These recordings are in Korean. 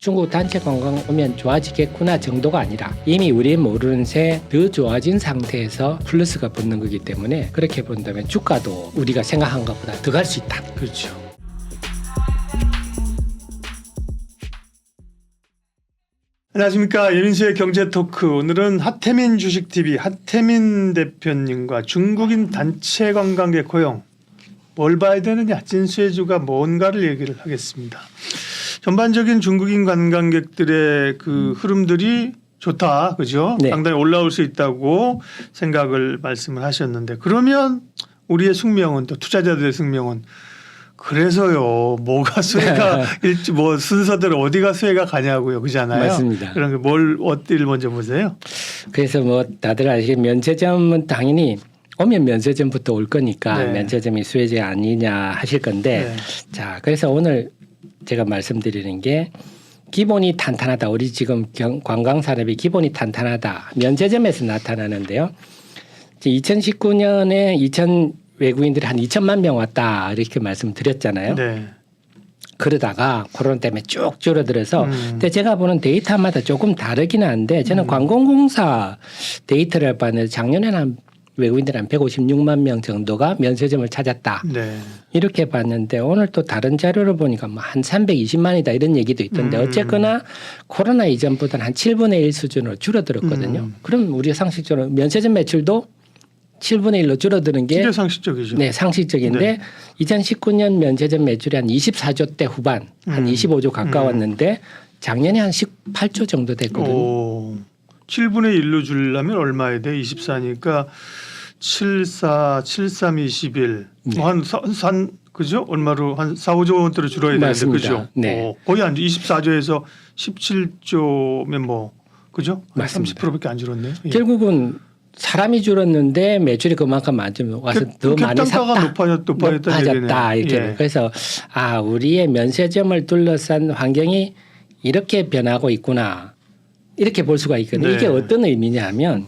중국 단체 관광 오면 좋아지겠구나 정도가 아니라 이미 우리 모르는 새 더 좋아진 상태에서 플러스가 붙는 거기 때문에 그렇게 본다면 주가도 우리가 생각한 것보다 더 갈 수 있다. 그렇죠. 안녕하십니까. 예민수의 경제토크. 오늘은 하태민 주식TV 하태민 대표님과 중국인 단체 관광객 고용 뭘 봐야 되느냐, 진수해주가 뭔가를 얘기를 하겠습니다. 전반적인 중국인 관광객들의 그 흐름들이 좋다, 그죠? 네. 상당히 올라올 수 있다고 생각을 말씀을 하셨는데, 그러면 우리의 숙명은, 또 투자자들의 숙명은 그래서요, 뭐가 수혜가 일지 뭐 순서대로 어디가 수혜가 가냐고요, 그잖아요. 맞습니다. 그런 게 뭘 어디를 먼저 보세요? 그래서 뭐 다들 아시겠 면세점은 당연히 오면 면세점부터 올 거니까 네. 면세점이 수혜제 아니냐 하실 건데 네. 자, 그래서 오늘 제가 말씀드리는 게 기본이 탄탄하다. 우리 지금 관광 산업이 기본이 탄탄하다. 면세점에서 나타나는데요. 2019년에 외국인들이 한 2천만 명 왔다 이렇게 말씀드렸잖아요. 네. 그러다가 코로나 때문에 쭉 줄어들어서 근데 제가 보는 데이터마다 조금 다르긴 한데 저는 관공공사 데이터를 봤는데 작년에는 한 외국인들 한 156만 명 정도가 면세점을 찾았다. 네. 이렇게 봤는데 오늘 또 다른 자료를 보니까 뭐 한 320만이다 이런 얘기도 있던데 어쨌거나 코로나 이전보다는 한 7분의 1 수준으로 줄어들었거든요. 그럼 우리가 상식적으로 면세점 매출도 7분의 1로 줄어드는 게 진짜 상식적이죠. 네, 상식적인데 네. 2019년 면세점 매출이 한 24조 대 후반, 한 25조 가까웠는데 작년에 한 18조 정도 됐거든요. 오, 7분의 1로 줄려면 얼마에 돼? 24니까 74, 73, 21. 네. 뭐 한 그죠? 얼마로 한 4, 5조 원대로 줄어야 되는데 맞습니다. 그죠? 네. 거의 한 24조에서 17조면 뭐 그죠? 맞습니다. 30%밖에 안 줄었네요. 예. 결국은 사람이 줄었는데 매출이 그만큼 많으면 와서 더 많이 샀다. 높아졌다는 얘기네. 이렇게. 예. 그래서 우리의 면세점을 둘러싼 환경이 이렇게 변하고 있구나. 이렇게 볼 수가 있거든요. 네. 이게 어떤 의미냐 하면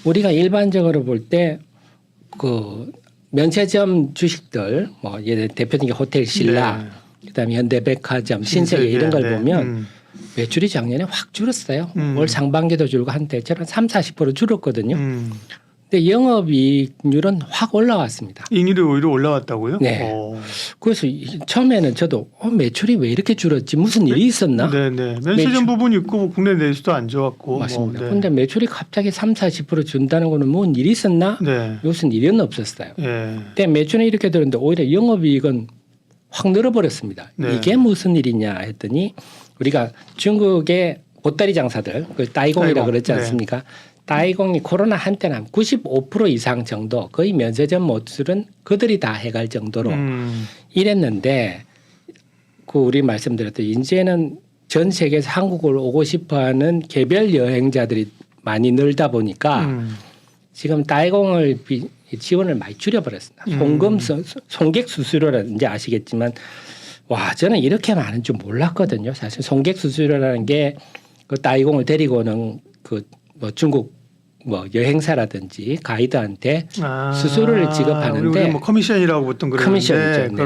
우리가 일반적으로 볼 때 그 면세점 주식들 뭐 예를 대표적인 호텔 신라 그다음에 현대백화점 신세계 이런 걸 네. 보면 매출이 작년에 확 줄었어요. 올 상반기도 줄고 한 대체로 한 30-40% 줄었거든요. 근데 영업이익률은 확 올라왔습니다. 이익률이 오히려 올라왔다고요? 네. 그래서 처음에는 저도 매출이 왜 이렇게 줄었지? 무슨 일이 있었나? 네네. 면세점 부분이 있고 국내 내수도 안 좋았고. 맞습니다. 네. 그런데 매출이 갑자기 30-40% 준다는 거는 뭔 일이 있었나? 네. 무슨 일은 없었어요. 예. 근데 매출이 이렇게 들었는데 오히려 영업이익은 확 늘어버렸습니다. 네. 이게 무슨 일이냐 했더니 우리가 중국의 보따리 장사들, 그 따이공이라고 따이공. 그랬지 않습니까? 따이공이 코로나 한때는 한 95% 이상 정도 거의 면세점 매출은 그들이 다 해갈 정도로 이랬는데 그 우리 말씀드렸던 이제는 전 세계에서 한국을 오고 싶어하는 개별 여행자들이 많이 늘다 보니까 지금 따이공을 지원을 많이 줄여버렸습니다. 송객 수수료라든지 아시겠지만 저는 이렇게 많은 줄 몰랐거든요. 사실 송객 수수료라는 게 그 따이공을 데리고 오는 그 뭐 중국 뭐 여행사라든지 가이드한테 수수료를 지급하는데 우리 뭐 커미션이라고 보통 그러는데 커미션이죠. 네.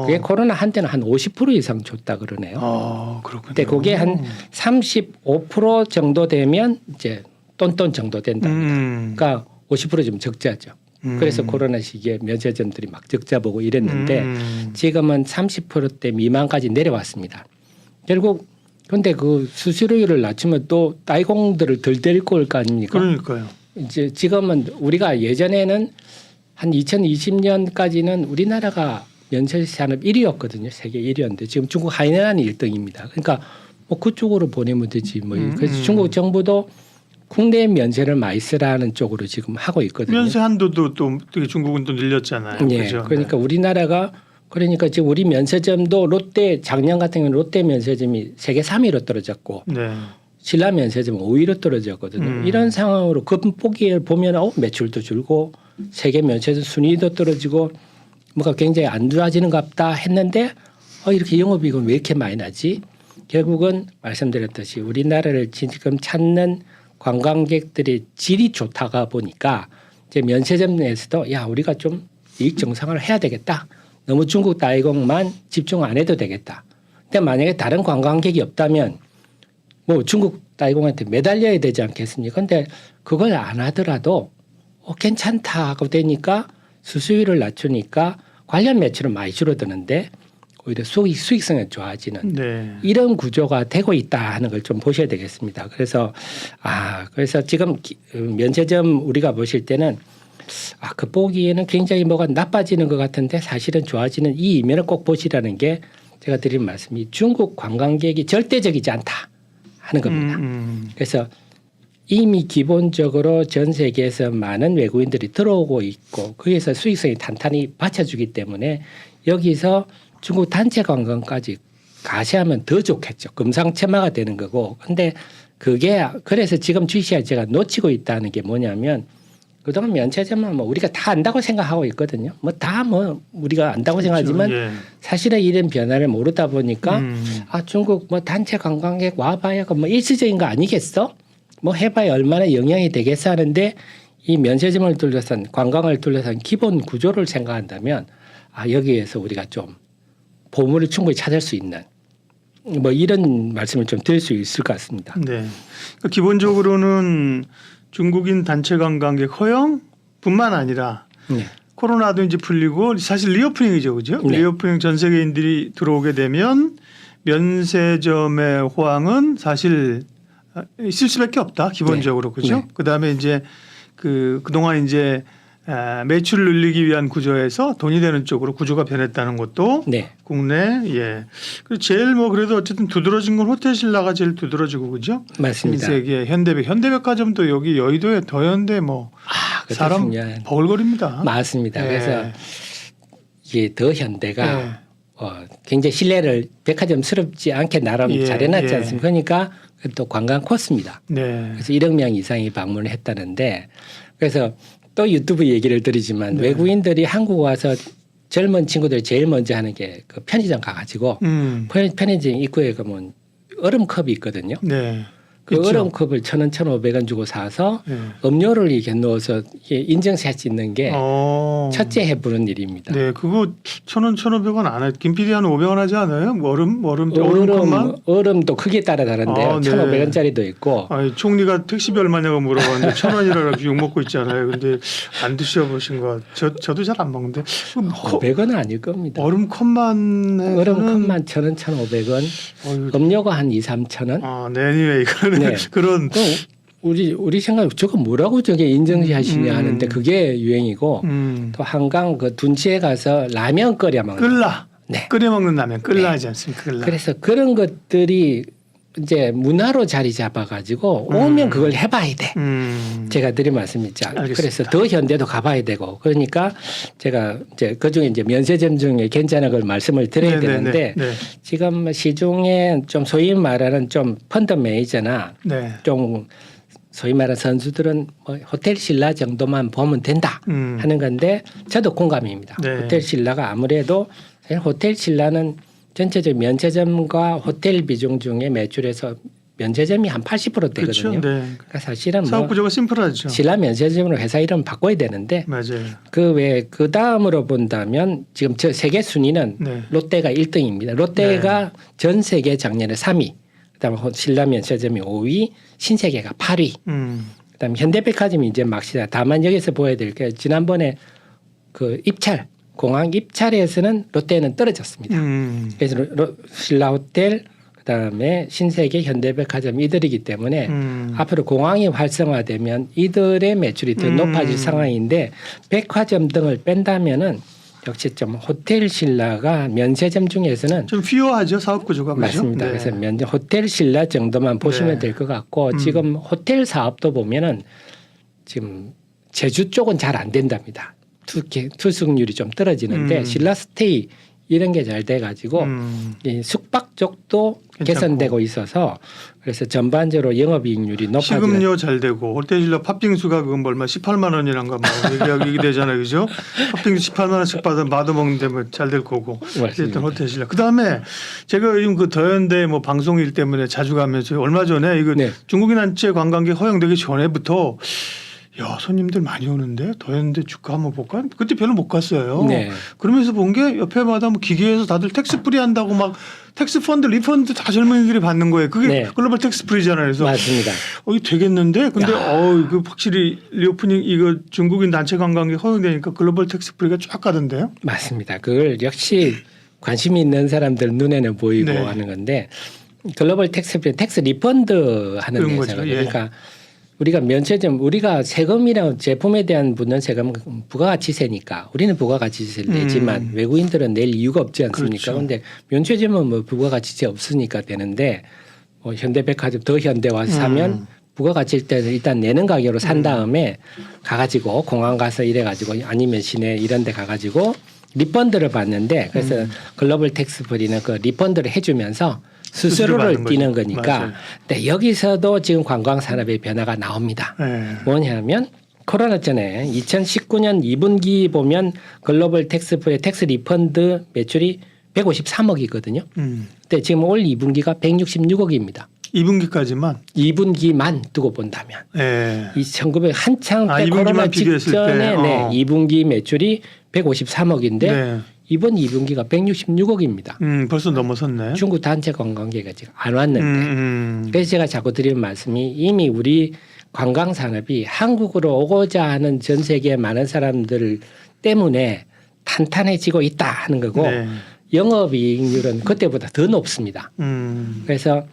그게 코로나 한때는 한 50% 이상 줬다 그러네요. 그렇군요. 근데 그게 한 35% 정도 되면 이제 똔똔 정도 된답니다. 그러니까 50% 좀 적자죠. 그래서 코로나 시기에 면세점들이 막 적자 보고 이랬는데 지금은 30%대 미만까지 내려왔습니다. 결국 근데 그 수수료율을 낮추면 또 따이공들을 덜 데리고 올 거 아닙니까? 그러니까요. 이제 지금은 우리가 예전에는 한 2020년까지는 우리나라가 면세 산업 1위였거든요. 세계 1위였는데 지금 중국 하이난이 1등입니다. 그러니까 뭐 그쪽으로 보내면 되지 뭐. 그래서 중국 정부도 국내 면세를 많이 쓰라는 쪽으로 지금 하고 있거든요. 면세 한도도 또 되게 중국은 또 늘렸잖아요. 네. 그죠? 그러니까 우리나라가 그러니까 지금 우리 면세점도 작년 같은 경우는 롯데 면세점이 세계 3위로 떨어졌고 네. 신라 면세점은 5위로 떨어졌거든요. 이런 상황으로 급보기를 보면 매출도 줄고 세계 면세점 순위도 떨어지고 뭐가 굉장히 안 좋아지는 것 같다 했는데 이렇게 영업이익은 왜 이렇게 많이 나지? 결국은 말씀드렸듯이 우리나라를 지금 찾는 관광객들이 질이 좋다가 보니까 이제 면세점 내에서도 우리가 좀 이익 정상화를 해야 되겠다. 너무 중국 따이공만 집중 안 해도 되겠다. 근데 만약에 다른 관광객이 없다면 뭐 중국 따이공한테 매달려야 되지 않겠습니까? 근데 그걸 안 하더라도 괜찮다 하고 되니까 수수료를 낮추니까 관련 매출은 많이 줄어드는데 오히려 수익성이 좋아지는 네. 이런 구조가 되고 있다 하는 걸 좀 보셔야 되겠습니다. 그래서 그래서 지금 면세점 우리가 보실 때는 겉보기에는 굉장히 뭐가 나빠지는 것 같은데 사실은 좋아지는 이 이면을 꼭 보시라는 게 제가 드린 말씀이 중국 관광객이 절대적이지 않다 하는 겁니다. 그래서 이미 기본적으로 전 세계에서 많은 외국인들이 들어오고 있고 거기에서 수익성이 탄탄히 받쳐주기 때문에 여기서 중국 단체 관광까지 가시하면 더 좋겠죠. 금상첨화가 되는 거고. 근데 그게 그래서 지금 GCI 제가 놓치고 있다는 게 뭐냐면 그동안 면세점은 뭐 우리가 다 안다고 생각하고 있거든요. 다 우리가 안다고 그렇죠. 생각하지만 예. 사실은 이런 변화를 모르다 보니까 중국 뭐 단체 관광객 와봐야 뭐 일시적인 거 아니겠어? 뭐 해봐야 얼마나 영향이 되겠어 하는데 이 면세점을 둘러싼 관광을 둘러싼 기본 구조를 생각한다면 여기에서 우리가 좀 보물을 충분히 찾을 수 있는 뭐 이런 말씀을 좀 드릴 수 있을 것 같습니다. 네. 그러니까 기본적으로는 중국인 단체 관광객 허용뿐만 아니라 네. 코로나도 이제 풀리고 사실 리오프닝이죠, 그죠? 네. 리오프닝 전 세계인들이 들어오게 되면 면세점의 호황은 사실 있을 수밖에 없다, 기본적으로, 네. 그죠? 네. 그다음에 이제 그동안 이제 매출을 늘리기 위한 구조에서 돈이 되는 쪽으로 구조가 변했다는 것도 네. 국내 그리고 제일 뭐 그래도 어쨌든 두드러진 건 호텔 신라가 제일 두드러지고, 그죠? 맞습니다. 신세계, 현대백화점도 여기 여의도에 더현대 그것도 사람 중요한 버글거립니다. 맞습니다. 네. 그래서 이게 더 현대가 네. 굉장히 신뢰를 백화점스럽지 않게 나름 예, 잘 해놨지 예. 않습니까? 그러니까 또 관광 코스입니다. 네. 그래서 1억 명 이상이 방문을 했다는데 그래서 또 유튜브 얘기를 드리지만 네. 외국인들이 한국 와서 젊은 친구들이 제일 먼저 하는 게 그 편의점 가가지고 편의점 입구에 가면 얼음컵이 있거든요. 네. 그 있죠. 얼음컵을 1,000원, 1,500원 주고 사서 네. 음료를 이렇게 넣어서 이게 인증샷 찍는 게 첫째 네. 해보는 일입니다. 네, 그거 1,000원, 1,500원 안 해. 김PD 한 500원 하지 않아요? 뭐 얼음컵만? 얼음도 크기에 따라 다른데요. 네. 1,500원짜리도 있고. 총리가 택시비 얼마냐고 물어봤는데 1,000원이라고 욕 먹고 있잖아요. 근데 안 드셔보신 거. 저도 잘 안 먹는데. 500원은 아닐 겁니다. 얼음컵만 해서는 얼음컵만 1,000원, 1,500원. 음료가 한 2, 3,000원. 네, anyway. 네. 그런. 우리 생각 저거 뭐라고 저게 인증샷이냐 하는데 그게 유행이고 또 한강 그 둔치에 가서 라면 끓여 먹는 끓라. 네. 끓여 먹는 라면 끓라 하지 않습니까? 끓라. 그래서 그런 것들이 이제 문화로 자리 잡아가지고 오면 그걸 해봐야 돼. 제가 드린 말씀이죠. 그래서 더 현대도 가봐야 되고 그러니까 제가 이제 그중에 이제 면세점 중에 괜찮은 걸 말씀을 드려야 되는데 지금 시중에 좀 소위 말하는 좀 펀드 매니저나 좀 소위 말하는 선수들은 뭐 호텔 신라 정도만 보면 된다 하는 건데 저도 공감입니다. 호텔 신라가 아무래도 호텔 신라는 전체적 면세점과 호텔 비중 중에 매출에서 면세점이 한 80% 되거든요. 그렇죠. 네. 그러니까 사실은 사업 구조가 심플하죠. 신라 면세점으로 회사 이름 바꿔야 되는데 맞아요. 그 다음으로 본다면 지금 저 세계 순위는 롯데가 1등입니다. 롯데가 전 세계 작년에 3위, 그다음에 신라 면세점이 5위, 신세계가 8위. 그다음에 현대백화점이 이제 막 시작. 다만 여기서 보여야 될 게 지난번에 그 입찰 공항 입찰에서는 롯데는 떨어졌습니다. 그래서 신라호텔 그다음에 신세계 현대백화점 이들이기 때문에 앞으로 공항이 활성화되면 이들의 매출이 더 높아질 상황인데 백화점 등을 뺀다면은 역시 좀 호텔 신라가 면세점 중에서는 좀 휘어하죠, 사업 구조가. 맞습니다. 그래서 호텔 신라 정도만 보시면 될 것 같고 지금 호텔 사업도 보면은 지금 제주 쪽은 잘 안 된답니다. 투숙률이 좀 떨어지는데 신라스테이 이런 게 잘 돼가지고 이 숙박 쪽도 개선되고 있어서 그래서 전반적으로 영업이익률이 높아지는. 식음료 잘 되고 호텔신라 팥빙수가 그건 얼마 18만 원이란가 뭐 얘기 되잖아요, 그죠? 팥빙수 18만 원씩 받아 먹는데 뭐 잘 될 거고. 일단 호텔신라. 그 다음에 제가 요즘 그 더현대 뭐 방송일 때문에 자주 가면서 얼마 전에 이거 중국인 단체 관광객 허용되기 전에부터. 야, 손님들 많이 오는데 더현대 주가 한번 볼까? 그때 별로 못 갔어요. 그러면서 본 게 옆에마다 뭐 기계에서 다들 텍스 프리 한다고 막 텍스 펀드, 리펀드 다 젊은이들이 받는 거예요. 그게 네. 글로벌 텍스 프리잖아요. 그래서 맞습니다. 이거 되겠는데? 근데 그 확실히 리오프닝 이거 중국인 단체 관광이 허용되니까 글로벌 텍스 프리가 쫙 가던데요? 맞습니다. 그걸 역시 관심 있는 사람들 눈에는 보이고 네. 하는 건데 글로벌 텍스 리펀드 하는 그런 거죠. 회사거든요. 예. 그러니까 우리가 면세점 우리가 세금이랑 제품에 대한 묻는 세금 부가가치세니까 우리는 부가가치세를 내지만 외국인들은 낼 이유가 없지 않습니까? 그렇죠. 그런데 면세점은 뭐 부가가치세 없으니까 되는데 뭐 현대백화점 더 현대 와서 사면 부가가치일 때는 일단 내는 가격으로 산 다음에 가가지고 공항 가서 이래가지고 아니면 시내 이런 데 가가지고 리펀드를 받는데 그래서 글로벌 텍스 프리는 그 리펀드를 해주면서 스스로를 받는 띄는 거죠. 거니까 맞아요. 근데 여기서도 지금 관광산업의 변화가 나옵니다. 네. 뭐냐면 코로나 전에 2019년 2분기 보면 글로벌 텍스 프리 텍스 리펀드 매출이 153억이거든요. 근데 지금 올 2분기가 166억입니다. 2분기까지만. 2분기만 두고 본다면 네. 이 1900 한창 때 2분기만 코로나 비교했을 직전에 때, 네, 2분기 매출이 153억인데 네. 이번 2분기가 166억입니다. 벌써 넘어섰네. 중국 단체 관광객가 지금 안 왔는데 그래서 제가 자꾸 드리는 말씀이 이미 우리 관광 산업이 한국으로 오고자 하는 전 세계 많은 사람들 때문에 탄탄해지고 있다 하는 거고 네. 영업이익률은 그때보다 더 높습니다. 그래서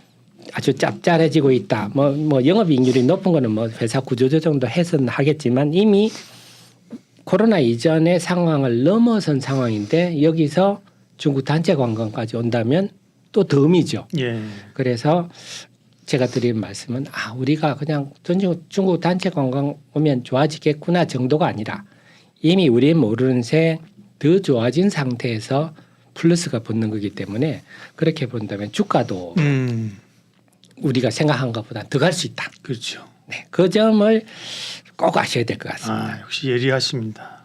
아주 짭짤해지고 있다. 뭐 영업이익률이 높은 거는 뭐 회사 구조조정도 해서는 하겠지만 이미 코로나 이전의 상황을 넘어선 상황인데 여기서 중국 단체 관광까지 온다면 또 덤이죠. 예. 그래서 제가 드리는 말씀은 우리가 그냥 중국 단체 관광 오면 좋아지겠구나 정도가 아니라 이미 우리 모르는 새 더 좋아진 상태에서 플러스가 붙는 거기 때문에 그렇게 본다면 주가도 우리가 생각한 것보다 더 갈 수 있다. 그렇죠. 네, 그 점을 꼭 아셔야 될 것 같습니다. 역시 예리하십니다.